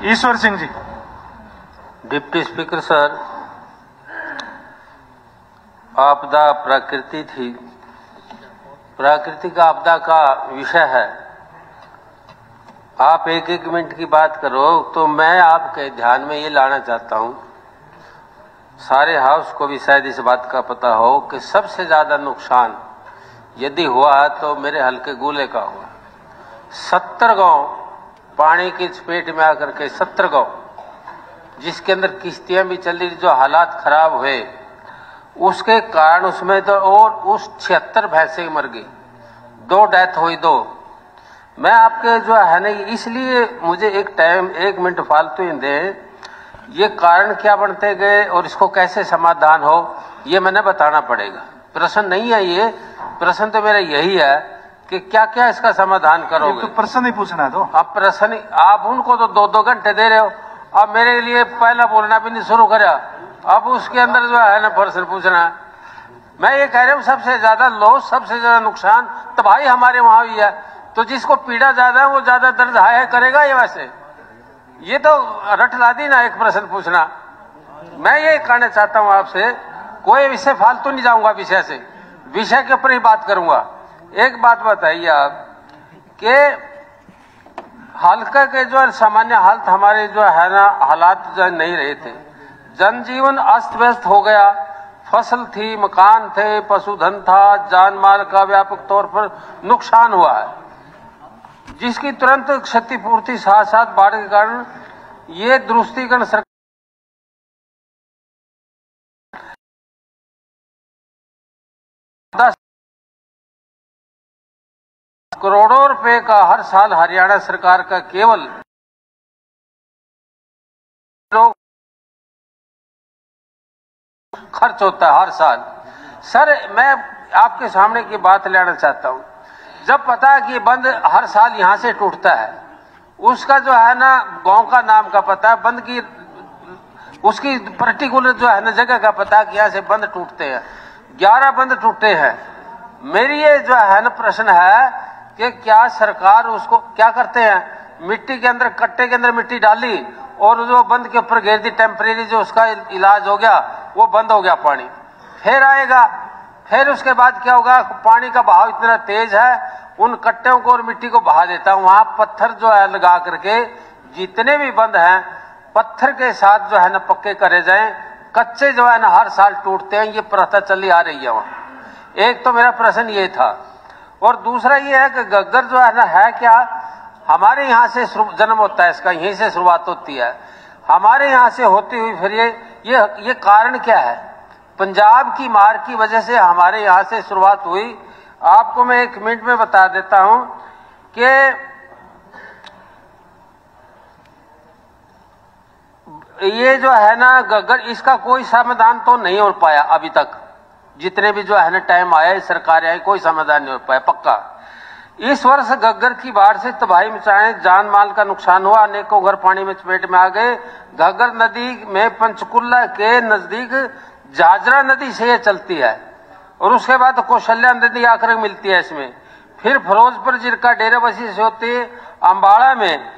Ishwar Singh ji. Deputy speaker sir, आपदा प्रकृति थी, प्राकृतिक आपदा का विषय है। आप एक एक मिनट की बात करो तो मैं आपके ध्यान में ये लाना चाहता हूँ, सारे हाउस को भी शायद इस बात का पता हो कि सबसे ज्यादा नुकसान यदि हुआ है तो मेरे हल्के गोले का हुआ। 70 गांव पानी की चपेट में आकर के 70 गांव, जिसके अंदर किश्तियां भी चली, जो हालात खराब हुए उसके कारण उसमें तो और उस 76 भैंसे मर गई, 2 डेथ हुई 2। मैं आपके जो है ना, इसलिए मुझे एक मिनट फालतू ही दे, ये कारण क्या बनते गए और इसको कैसे समाधान हो ये मैंने बताना पड़ेगा। प्रश्न नहीं है ये, प्रश्न तो मेरा यही है कि क्या क्या इसका समाधान करोगे। तो प्रश्न ही पूछना है तो अब प्रश्न आप उनको तो 2-2 घंटे दे रहे हो, अब मेरे लिए पहला बोलना भी नहीं शुरू करा, अब उसके अंदर जो है ना प्रश्न पूछना। मैं ये कह रहा हूँ सबसे ज्यादा लॉस, सबसे ज्यादा नुकसान तबाही हमारे वहां हुई है, तो जिसको पीड़ा ज्यादा है वो ज्यादा दर्द हाय करेगा। ये वैसे ये तो रट ला दी ना एक प्रश्न पूछना। मैं ये कहना चाहता हूँ आपसे, कोई विषय फालतू नहीं जाऊंगा, विषय के ऊपर ही बात करूंगा। एक बात बताइए आप कि हल्का के जो सामान्य हालत हमारे जो है ना, हालात जो नहीं रहे थे, जनजीवन अस्त व्यस्त हो गया, फसल थी, मकान थे, पशुधन था, जान माल का व्यापक तौर पर नुकसान हुआ है, जिसकी तुरंत क्षतिपूर्ति साथ साथ बाढ़ के कारण ये दुरुस्तीकरण सरकार 10 करोड़ों रुपए का हर साल हरियाणा सरकार का केवल खर्च होता है हर साल। सर मैं आपके सामने की बात लाना चाहता हूं, जब पता है कि बंद हर साल यहां से टूटता है, उसका जो है ना गांव का नाम का पता है, बंद की उसकी पर्टिकुलर जो है ना जगह का पता है कि यहां से बंद टूटते हैं, 11 बंद टूटे हैं। मेरी ये जो है ना प्रश्न है कि क्या सरकार उसको क्या करते हैं, मिट्टी के अंदर, कट्टे के अंदर मिट्टी डाली और जो बंद के ऊपर घेर दी, टेम्परेरी जो उसका इलाज हो गया, वो बंद हो गया, पानी फिर आएगा, फिर उसके बाद क्या होगा, पानी का बहाव इतना तेज है उन कट्टों को और मिट्टी को बहा देता है। वहां पत्थर जो है लगा करके जितने भी बंद हैं पत्थर के साथ जो है ना पक्के करे जाएं, कच्चे जो है ना हर साल टूटते हैं, ये प्रथा चली आ रही है वहां। एक तो मेरा प्रश्न ये था, और दूसरा ये है कि गग्गर जो है ना है क्या, हमारे यहाँ से जन्म होता है इसका, यहीं से शुरुआत होती है, हमारे यहाँ से होती हुई फिर ये कारण क्या है, पंजाब की मार की वजह से हमारे यहाँ से शुरुआत हुई। आपको मैं 1 मिनट में बता देता हूं कि ये जो है ना गग्गर, इसका कोई समाधान तो नहीं हो पाया अभी तक, जितने भी जो है ना टाइम आया, सरकार आई, कोई समाधान नहीं हो पाया पक्का। इस वर्ष गग्गर की बाढ़ से तबाही मचाने, जान माल का नुकसान हुआ, अनेकों घर पानी में चपेट में आ गए। घग्गर नदी में पंचकुला के नजदीक जाजरा नदी से ये चलती है और उसके बाद कौशल्या नदी आकर मिलती है इसमें, फिर फिरोजपुर जिरका डेराबसी से होती है, अम्बाड़ा में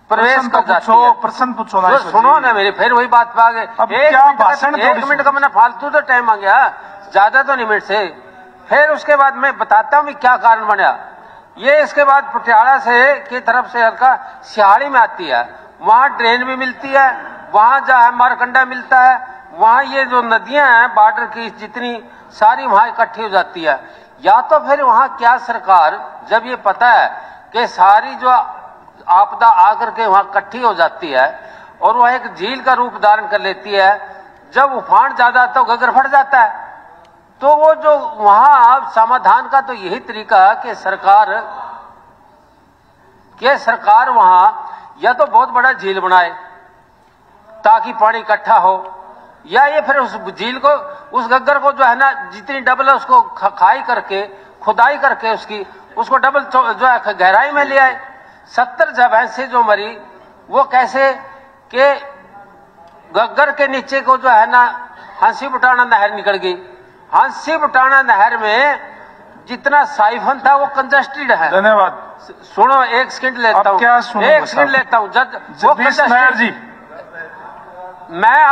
प्रवेश कर जाती है। प्रश्न पूछो ना, सुनो ना मेरी, फिर वही बात पे आ गए। 1 मिनट का मैंने फालतू तो टाइम मांगा, ज्यादा तो नहीं मिनट से। फिर उसके बाद मैं बताता हूँ क्या कारण बना। ये इसके बाद पटियाला से की तरफ से हल्का सिहाड़ी में आती है, वहां ट्रेन भी मिलती है, वहां जो है मारकंडा मिलता है, वहां ये जो नदियां हैं बॉर्डर की जितनी सारी वहां इकट्ठी हो जाती है। या तो फिर वहां क्या सरकार, जब ये पता है कि सारी जो आपदा आकर के वहां इकट्ठी हो जाती है और वह एक झील का रूप धारण कर लेती है, जब उफान ज्यादा आता है तो गग्गर फट जाता है, तो वो जो वहां समाधान का तो यही तरीका है कि सरकार वहां या तो बहुत बड़ा झील बनाए ताकि पानी इकट्ठा हो, या ये फिर उस झील को, उस गग्गर को जो है ना जितनी डबल है उसको खाई करके, खुदाई करके उसको डबल जो है गहराई में ले आए। 70 भैंसें जो मरी वो कैसे कि गग्गर के नीचे को जो है ना हंसी बुटाना नहर निकल गई। हंसी बुटाना नहर में जितना साइफन था वो कंजस्टेड है। धन्यवाद। सुनो, एक सेकंड लेता अब हूँ, क्या सुनो एक बस सेकंड आप? लेता हूँ। वो जगदीश नायर जी, मैं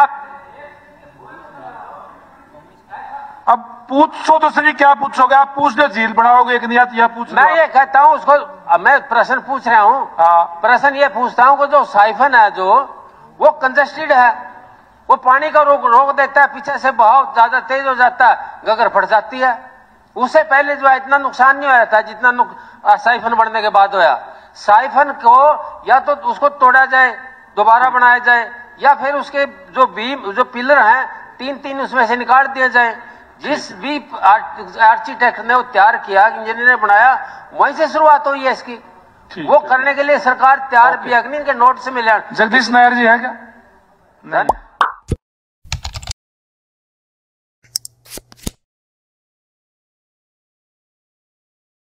अब पूछो तो सही, क्या पूछोगे आप? पूछ लो, झील बनाओगे एक नहीं आती, पूछ लो मैं आप। ये कहता हूँ उसको, मैं प्रश्न पूछ रहा हूँ। हाँ। प्रश्न ये पूछता हूँ कि जो साइफन है जो वो कंजस्टेड है, वो पानी का रोक देता है, पीछे से बहाव ज्यादा तेज हो जाता है, गगर फट जाती है। उससे पहले जो है इतना नुकसान नहीं होया था जितना साइफन बढ़ने के बाद होया। साइफन को या तो उसको तोड़ा जाए, दोबारा बनाया जाए, या फिर उसके जो बीम जो पिलर हैं तीन उसमें से निकाल दिया जाए। जिस भी आर्किटेक्ट ने वो तैयार किया, इंजीनियर ने बनाया, वहीं से शुरुआत हुई है इसकी। वो करने के लिए सरकार तैयार भी है, इनके नोट से मिले। जगदीश नायर जी है क्या? नहीं।